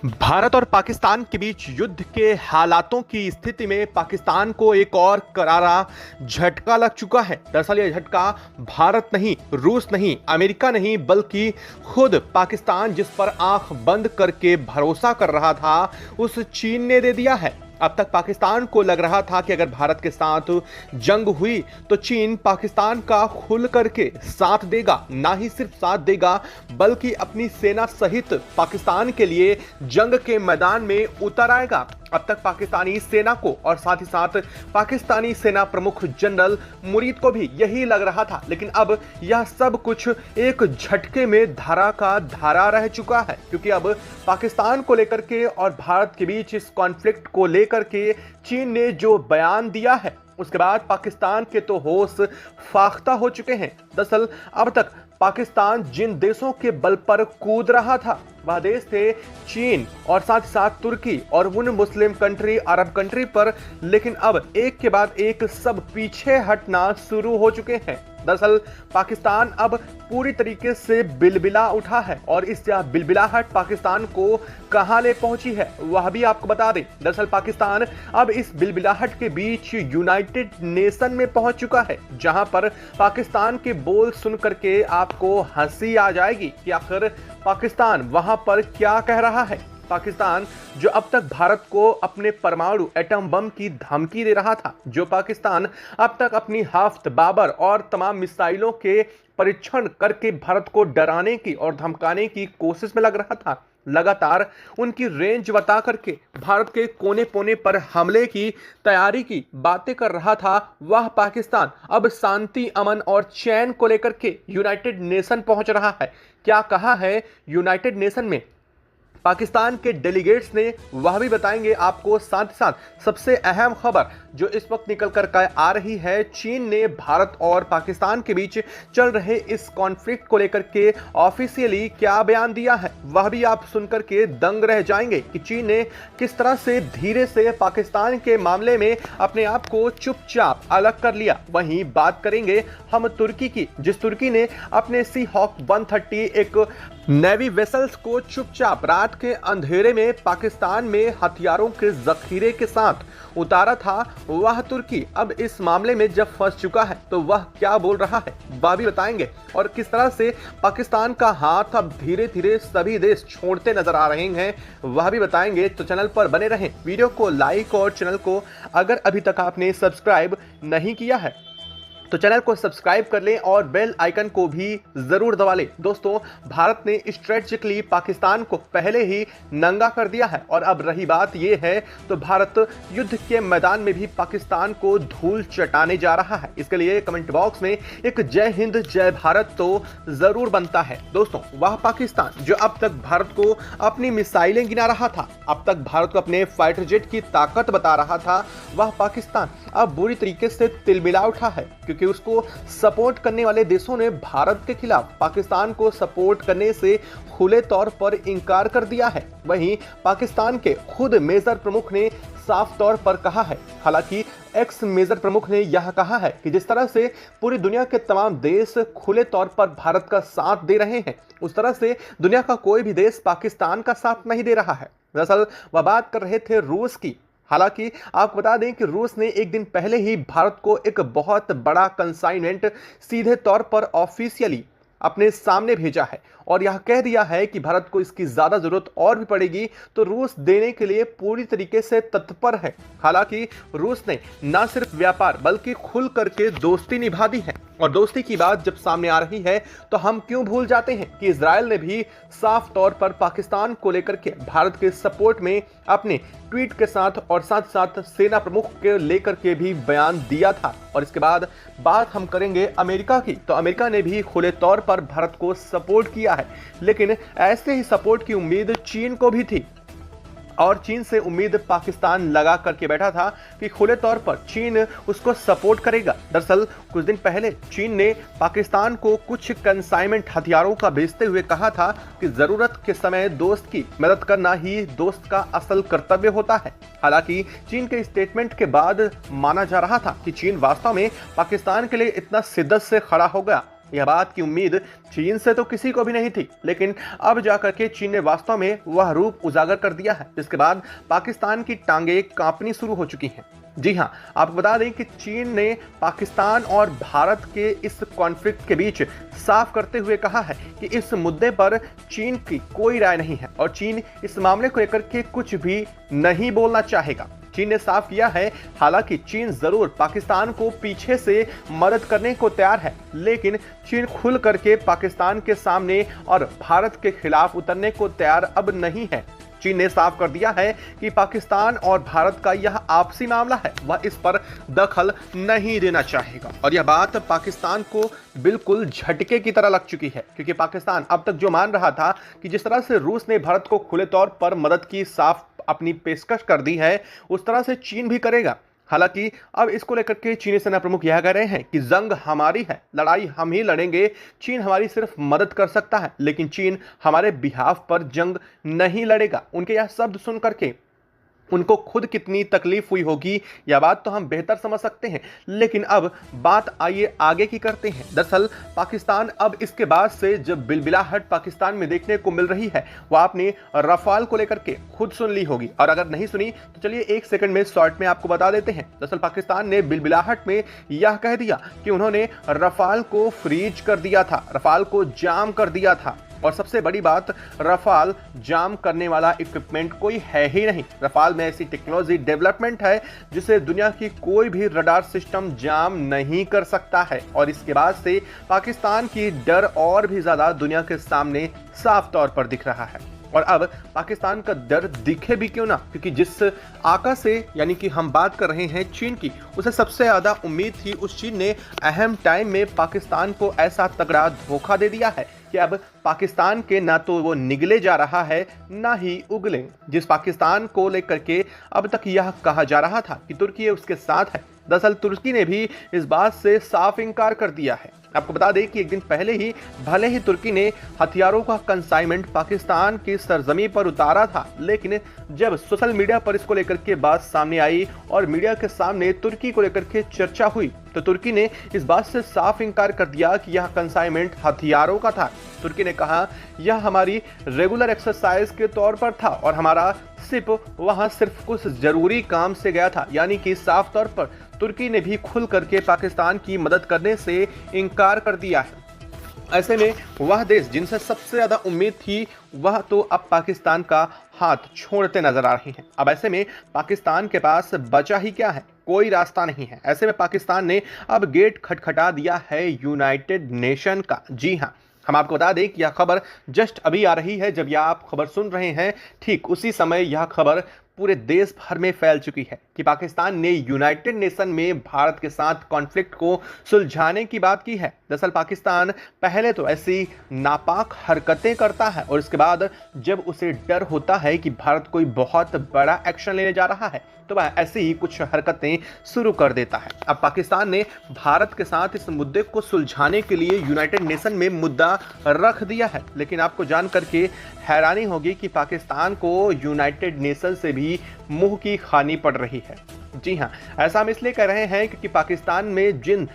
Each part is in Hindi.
भारत और पाकिस्तान के बीच युद्ध के हालातों की स्थिति में पाकिस्तान को एक और करारा झटका लग चुका है। दरअसल यह झटका भारत नहीं, रूस नहीं, अमेरिका नहीं, बल्कि खुद पाकिस्तान जिस पर आंख बंद करके भरोसा कर रहा था, उस चीन ने दे दिया है। अब तक पाकिस्तान को लग रहा था कि अगर भारत के साथ जंग हुई तो चीन पाकिस्तान का खुल करके साथ देगा, ना ही सिर्फ साथ देगा बल्कि अपनी सेना सहित पाकिस्तान के लिए जंग के मैदान में उतर आएगा। अब तक पाकिस्तानी सेना को और साथ ही साथ पाकिस्तानी सेना प्रमुख जनरल मुरीद को भी यही लग रहा था, लेकिन अब यह सब कुछ एक झटके में धारा का धारा रह चुका है, क्योंकि अब पाकिस्तान को लेकर के और भारत के बीच इस कॉन्फ्लिक्ट को लेकर के चीन ने जो बयान दिया है, उसके बाद पाकिस्तान के तो होश फाख्ता हो चुके हैं। दरअसल अब तक पाकिस्तान जिन देशों के बल पर कूद रहा था वह देश थे चीन और साथ ही साथ तुर्की और उन मुस्लिम कंट्री, अरब कंट्री पर, लेकिन अब एक के बाद एक सब पीछे हटना शुरू हो चुके हैं। दरअसल पाकिस्तान अब पूरी तरीके से बिलबिला उठा है और इस बिलबिलाहट पाकिस्तान को कहां ले पहुंची है वह भी आपको बता दें। दरअसल पाकिस्तान अब इस बिलबिलाहट के बीच यूनाइटेड नेशन में पहुंच चुका है, जहां पर पाकिस्तान के बोल सुन करके आपको हंसी आ जाएगी कि आखिर पाकिस्तान वहां पर क्या कह रहा है। पाकिस्तान जो अब तक भारत को अपने परमाणु एटम बम की धमकी दे रहा था, जो पाकिस्तान अब तक अपनी हाफ्त, बाबर और तमाम मिसाइलों के परीक्षण करके भारत को डराने की और धमकाने की कोशिश में लग रहा था, लगातार उनकी रेंज बता करके भारत के कोने कोने पर हमले की तैयारी की बातें कर रहा था, वह पाकिस्तान अब शांति, अमन और चैन को लेकर के यूनाइटेड नेशन पहुंच रहा है। क्या कहा है यूनाइटेड नेशन में पाकिस्तान के डेलीगेट्स ने, वह भी बताएंगे आपको। साथ ही साथ सबसे अहम खबर जो इस वक्त निकल कर आ रही है, चीन ने भारत और पाकिस्तान के बीच चल रहे इस कॉन्फ्लिक्ट को लेकर के ऑफिशियली क्या बयान दिया है, वह भी आप सुनकर के दंग रह जाएंगे कि चीन ने किस तरह से धीरे से पाकिस्तान के मामले में अपने आप को चुपचाप अलग कर लिया। वहीं बात करेंगे हम तुर्की की, जिस तुर्की ने अपने सी हॉक 130 एक नेवी वेसल्स को चुपचाप रात के अंधेरे में पाकिस्तान में हथियारों के जखीरे के साथ उतारा था, वह तुर्की अब इस मामले में जब फंस चुका है तो वह क्या बोल रहा है वह भी बताएंगे, और किस तरह से पाकिस्तान का हाथ अब धीरे धीरे सभी देश छोड़ते नजर आ रहे हैं वह भी बताएंगे। तो चैनल पर बने रहें, वीडियो को लाइक और चैनल को अगर अभी तक आपने सब्सक्राइब नहीं किया है तो चैनल को सब्सक्राइब कर लें और बेल आइकन को भी जरूर दबा लें। दोस्तों, भारत ने स्ट्रेटेजिकली पाकिस्तान को पहले ही नंगा कर दिया है और अब रही बात यह है तो भारत युद्ध के मैदान में भी पाकिस्तान को धूल चटाने जा रहा है। इसके लिए कमेंट बॉक्स में एक जय हिंद जय भारत तो जरूर बनता है। दोस्तों, वह पाकिस्तान जो अब तक भारत को अपनी मिसाइलें गिना रहा था, अब तक भारत को अपने फाइटर जेट की ताकत बता रहा था, वह पाकिस्तान अब बुरी तरीके से तिलमिला उठा है, क्योंकि उसको सपोर्ट करने वाले देशों ने भारत के खिलाफ पाकिस्तान को सपोर्ट करने से खुले तौर पर इंकार कर दिया है। वहीं पाकिस्तान के खुद मेजर प्रमुख ने साफ तौर पर कहा है, हालांकि एक्स मेजर प्रमुख ने यह कहा है कि जिस तरह से पूरी दुनिया के तमाम देश खुले तौर पर भारत का साथ दे रहे हैं, उस तरह से दुनिया का कोई भी देश पाकिस्तान का साथ नहीं दे रहा है। दरअसल वह बात कर रहे थे रूस की। हालांकि आपको बता दें कि रूस ने एक दिन पहले ही भारत को एक बहुत बड़ा कंसाइनमेंट सीधे तौर पर ऑफिशियली अपने सामने भेजा है और यह कह दिया है कि भारत को इसकी ज्यादा जरूरत और भी पड़ेगी तो रूस देने के लिए पूरी तरीके से तत्पर है। हालांकि रूस ने न सिर्फ व्यापार बल्कि खुल करके दोस्ती निभा दी है, और दोस्ती की बात जब सामने आ रही है तो हम क्यों भूल जाते हैं कि इजराइल ने भी साफ तौर पर पाकिस्तान को लेकर के भारत के सपोर्ट में अपने ट्वीट के साथ और साथ साथ सेना प्रमुख के लेकर के भी बयान दिया था। और इसके बाद बात हम करेंगे अमेरिका की, तो अमेरिका ने भी खुले तौर पर भारत को सपोर्ट किया है, लेकिन ऐसे ही सपोर्ट की उम्मीद चीन को भी थी और चीन से उम्मीद पाकिस्तान लगा करके बैठा था कि खुले तौर पर चीन उसको सपोर्ट करेगा। दरअसल कुछ दिन पहले चीन ने पाकिस्तान को कुछ कंसाइनमेंट हथियारों का भेजते हुए कहा था कि जरूरत के समय दोस्त की मदद करना ही दोस्त का असल कर्तव्य होता है। हालांकि चीन के स्टेटमेंट के बाद माना जा रहा था कि चीन वास्तव में पाकिस्तान के लिए इतना शिद्दत से खड़ा हो गया यह बात की उम्मीद चीन से तो किसी को भी नहीं थी, लेकिन अब जाकर के चीन ने वास्तव में वह रूप उजागर कर दिया है, जिसके बाद पाकिस्तान की टांगें कांपनी शुरू हो चुकी हैं। जी हां, आपको बता दें कि चीन ने पाकिस्तान और भारत के इस कॉन्फ्लिक्ट के बीच साफ करते हुए कहा है कि इस मुद्दे पर चीन की कोई राय नहीं है और चीन इस मामले को लेकर के कुछ भी नहीं बोलना चाहेगा। चीन ने साफ किया है, हालांकि चीन जरूर पाकिस्तान को पीछे से मदद करने को तैयार है, लेकिन चीन खुल करके पाकिस्तान के सामने और भारत के खिलाफ उतरने को तैयार अब नहीं है। चीन ने साफ कर दिया है कि पाकिस्तान और भारत का यह आपसी मामला है, वह इस पर दखल नहीं देना चाहेगा। और यह बात पाकिस्तान को बिल्कुल झटके की तरह लग चुकी है, क्योंकि पाकिस्तान अब तक जो मान रहा था कि जिस तरह से रूस ने भारत को खुले तौर पर मदद की साफ अपनी पेशकश कर दी है, उस तरह से चीन भी करेगा। हालांकि अब इसको लेकर के चीनी सेना प्रमुख यह कह रहे हैं कि जंग हमारी है, लड़ाई हम ही लड़ेंगे, चीन हमारी सिर्फ मदद कर सकता है, लेकिन चीन हमारे बिहाफ पर जंग नहीं लड़ेगा। उनके यह शब्द सुन करके उनको खुद कितनी तकलीफ हुई होगी, यह बात तो हम बेहतर समझ सकते हैं। लेकिन अब बात आइए आगे की करते हैं। दरअसल पाकिस्तान अब इसके बाद से जब बिलबिलाहट पाकिस्तान में देखने को मिल रही है, वह आपने रफाल को लेकर के खुद सुन ली होगी, और अगर नहीं सुनी तो चलिए एक सेकंड में शॉर्ट में आपको बता देते हैं। दरअसल पाकिस्तान ने बिलबिलाहट में यह कह दिया कि उन्होंने रफाल को फ्रीज कर दिया था, रफाल को जाम कर दिया था। और सबसे बड़ी बात, रफाल जाम करने वाला इक्विपमेंट कोई है ही नहीं। रफाल में ऐसी टेक्नोलॉजी डेवलपमेंट है जिसे दुनिया की कोई भी रडार सिस्टम जाम नहीं कर सकता है। और इसके बाद से पाकिस्तान की डर और भी ज्यादा दुनिया के सामने साफ तौर पर दिख रहा है। और अब पाकिस्तान का डर दिखे भी क्यों ना, क्योंकि जिस आका से यानी कि हम बात कर रहे हैं चीन की, उसे सबसे ज्यादा उम्मीद थी, उस चीन ने अहम टाइम में पाकिस्तान को ऐसा तगड़ा धोखा दे दिया है कि अब पाकिस्तान के ना तो वो निगले जा रहा है ना ही उगले। जिस पाकिस्तान को लेकर के अब तक यह कहा जा रहा था कि तुर्की उसके साथ है, दरअसल तुर्की ने भी इस बात से साफ इंकार कर दिया है। आपको बता दें कि एक दिन पहले ही भले ही तुर्की ने हथियारों का कंसाइनमेंट पाकिस्तान की सरजमी पर उतारा था, लेकिन जब सोशल मीडिया पर इसको लेकर के बात सामने आई और मीडिया के सामने तुर्की को लेकर के चर्चा हुई, तो तुर्की ने इस बात से साफ इंकार कर दिया कि यह कंसाइनमेंट हथियारों का था। तुर्की ने कहा यह हमारी रेगुलर एक्सरसाइज के तौर पर था और हमारा सिर्फ वहां सिर्फ कुछ जरूरी काम से गया था। यानी कि साफ तौर पर तुर्की ने भी खुल करके पाकिस्तान की मदद करने से इनकार कर दिया है। ऐसे में वह देश जिनसे सबसे ज्यादा उम्मीद थी, वह तो अब पाकिस्तान का हाथ छोड़ते नजर आ रहे हैं। अब ऐसे में पाकिस्तान के पास बचा ही क्या है, कोई रास्ता नहीं है। ऐसे में पाकिस्तान ने अब गेट खटखटा दिया है यूनाइटेड नेशन का। जी हाँ, हम आपको बता दें कि यह खबर जस्ट अभी आ रही है। जब यह आप खबर सुन रहे हैं, ठीक उसी समय यह खबर पूरे देश भर में फैल चुकी है कि पाकिस्तान ने यूनाइटेड नेशन में भारत के साथ कॉन्फ्लिक्ट को सुलझाने की बात की है। दरअसल पाकिस्तान पहले तो ऐसी नापाक हरकतें करता है और इसके बाद जब उसे डर होता है कि भारत कोई बहुत बड़ा एक्शन लेने जा रहा है, तो वह ऐसी ही कुछ हरकतें शुरू कर देता है। अब पाकिस्तान ने भारत के साथ इस मुद्दे को सुलझाने के लिए यूनाइटेड नेशन में मुद्दा रख दिया है, लेकिन आपको जान करके हैरानी होगी कि पाकिस्तान को यूनाइटेड नेशन से भी मुंह की खानी पड़ रही है। जी हाँ, ऐसा हम इसलिए कह रहे हैं क्योंकि पाकिस्तान में जिन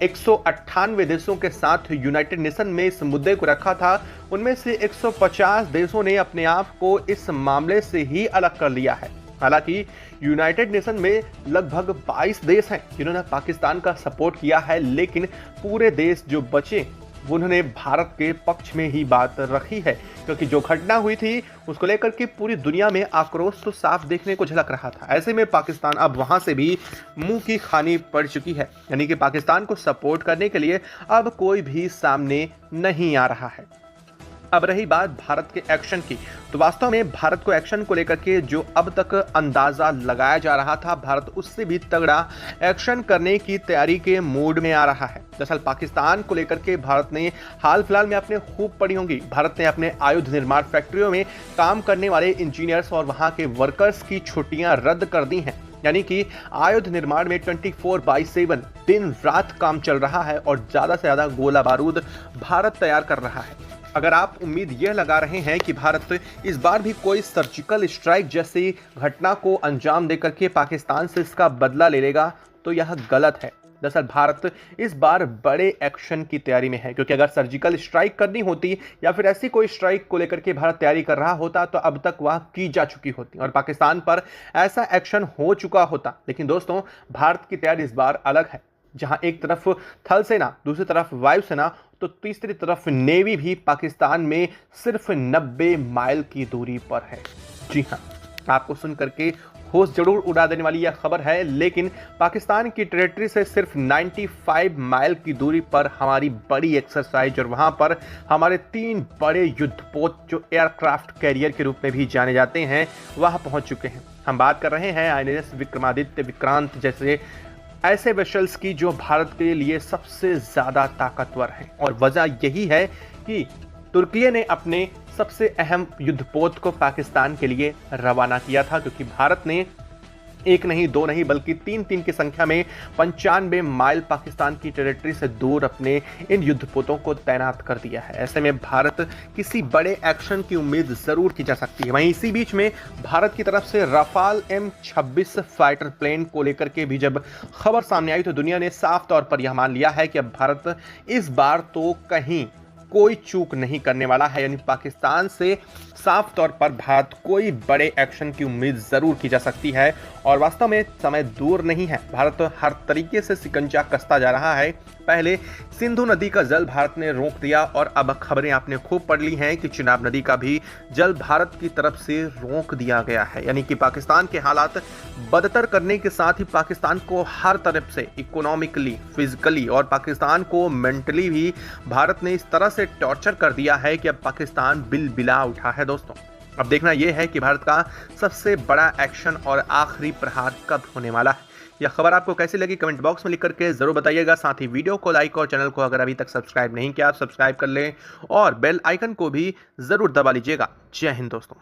198 देशों के साथ यूनाइटेड नेशन में इस मुद्दे को रखा था, उनमें से 150 देशों ने अपने आप को इस मामले से ही अलग कर लिया है। हालांकि यूनाइटेड नेशन में लगभग 22 देश हैं जिन्होंने पाकिस्तान का सपोर्ट किया है, लेकिन पूरे देश जो बचे उन्होंने भारत के पक्ष में ही बात रखी है, क्योंकि जो घटना हुई थी उसको लेकर के पूरी दुनिया में आक्रोश तो साफ देखने को झलक रहा था। ऐसे में पाकिस्तान अब वहां से भी मुंह की खानी पड़ चुकी है, यानी कि पाकिस्तान को सपोर्ट करने के लिए अब कोई भी सामने नहीं आ रहा है। अब रही बात भारत के एक्शन की, तो वास्तव में भारत को एक्शन को लेकर के जो अब तक अंदाजा लगाया जा रहा था, भारत उससे भी तगड़ा एक्शन करने की तैयारी के मूड में आ रहा है। दरअसल पाकिस्तान को लेकर के भारत ने हाल फिलहाल में आपने खूब पढ़ी होंगी, भारत ने अपने आयुध निर्माण फैक्ट्रियों में काम करने वाले इंजीनियर्स और वहां के वर्कर्स की छुट्टियां रद्द कर दी हैं। यानी कि आयुध निर्माण में 24/7 दिन रात काम चल रहा है और ज्यादा से ज्यादा गोला बारूद भारत तैयार कर रहा है। अगर आप उम्मीद यह लगा रहे हैं कि भारत इस बार भी कोई सर्जिकल स्ट्राइक जैसी घटना को अंजाम देकर के पाकिस्तान से इसका बदला ले लेगा, तो यह गलत है। दरअसल भारत इस बार बड़े एक्शन की तैयारी में है, क्योंकि अगर सर्जिकल स्ट्राइक करनी होती या फिर ऐसी कोई स्ट्राइक को लेकर के भारत तैयारी कर रहा होता तो अब तक वह की जा चुकी होती और पाकिस्तान पर ऐसा एक्शन हो चुका होता। लेकिन दोस्तों, भारत की तैयारी इस बार अलग है, जहां एक तरफ थल सेना, दूसरी तरफ वायुसेना, तो तीसरी तरफ नेवी भी पाकिस्तान में सिर्फ 90 माइल की दूरी पर है। जी हां, आपको सुन करके होश जरूर उड़ा देने वाली यह खबर है, लेकिन पाकिस्तान की टेरिटरी से सिर्फ 95 माइल की दूरी पर हमारी बड़ी एक्सरसाइज और वहां पर हमारे 3 बड़े युद्धपोत जो एयरक्राफ्ट कैरियर के रूप में भी जाने जाते हैं, वह पहुंच चुके हैं। हम बात कर रहे हैं INS विक्रमादित्य, विक्रांत जैसे ऐसे वेसल्स की जो भारत के लिए सबसे ज्यादा ताकतवर हैं। और वजह यही है कि तुर्की ने अपने सबसे अहम युद्धपोत को पाकिस्तान के लिए रवाना किया था, क्योंकि भारत ने एक नहीं, दो नहीं, बल्कि 3 की संख्या में 95 माइल पाकिस्तान की टेरिटरी से दूर अपने इन युद्धपोतों को तैनात कर दिया है। ऐसे में भारत किसी बड़े एक्शन की उम्मीद जरूर की जा सकती है। वहीं इसी बीच में भारत की तरफ से रफाल M26 फाइटर प्लेन को लेकर के भी जब खबर सामने आई तो दुनिया ने साफ तौर पर यह मान लिया है कि अब भारत इस बार तो कहीं कोई चूक नहीं करने वाला है, यानी पाकिस्तान से साफ तौर पर भारत कोई बड़े एक्शन की उम्मीद जरूर की जा सकती है। और वास्तव में समय दूर नहीं है, भारत तो हर तरीके से शिकंजा कसता जा रहा है। पहले सिंधु नदी का जल भारत ने रोक दिया और अब खबरें आपने खूब पढ़ ली हैं कि चिनाब नदी का भी जल भारत की तरफ से रोक दिया गया है। यानी कि पाकिस्तान के हालात बदतर करने के साथ ही पाकिस्तान को हर तरफ से इकोनॉमिकली, फिजिकली और पाकिस्तान को मेंटली भी भारत ने इस तरह से टॉर्चर कर दिया है कि अब पाकिस्तान बिलबिला उठा है। दोस्तों, अब देखना यह है कि भारत का सबसे बड़ा एक्शन और आखिरी प्रहार कब होने वाला है। यह खबर आपको कैसी लगी कमेंट बॉक्स में लिख करके जरूर बताइएगा। साथ ही वीडियो को लाइक और चैनल को अगर अभी तक सब्सक्राइब नहीं किया आप सब्सक्राइब कर लें और बेल आइकन को भी जरूर दबा लीजिएगा। जय हिंद दोस्तों।